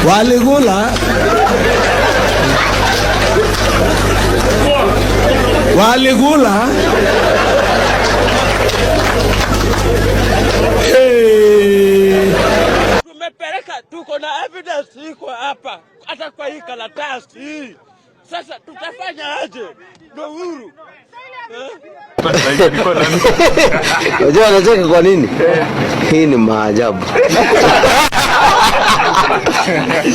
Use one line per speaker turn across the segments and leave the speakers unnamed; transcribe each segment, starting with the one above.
Waligula.
Tumepeleka, tuko na evidence iko hapa hata kwa hii karatasi. Sasa tutafanya aje? Ndio huru.
Unajua anacheka kwa nini? Hii ni maajabu.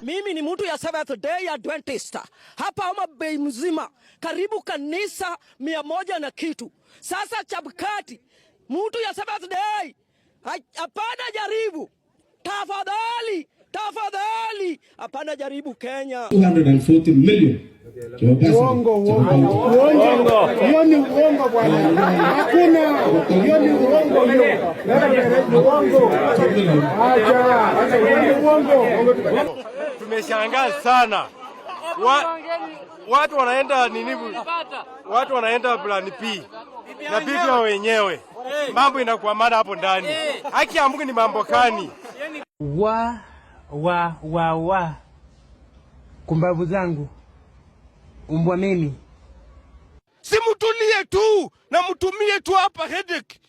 Mimi ni mtu ya Seventh Day Adventist. Hapa Homa Bay mzima karibu kanisa 100 na kitu. Sasa Chebukati, mtu ya Seventh Day, hapana jaribu. Tafadhali, tafadhali, hapana jaribu Kenya.
240 million.
Uongo. Hiyo ni uongo bwana. Hakuna. Hiyo ni uongo hiyo. Uongo.
Tumeshangaa sana. Watu wanaenda watu wanaenda plan P. Na bibi wao wenyewe. Mambo inakuamana hapo ndani. Haki ya Mungu ni mambo kani?
Kumbavu zangu. Umbwa mimi.
Simutulie tu na mtumie tu hapa headache.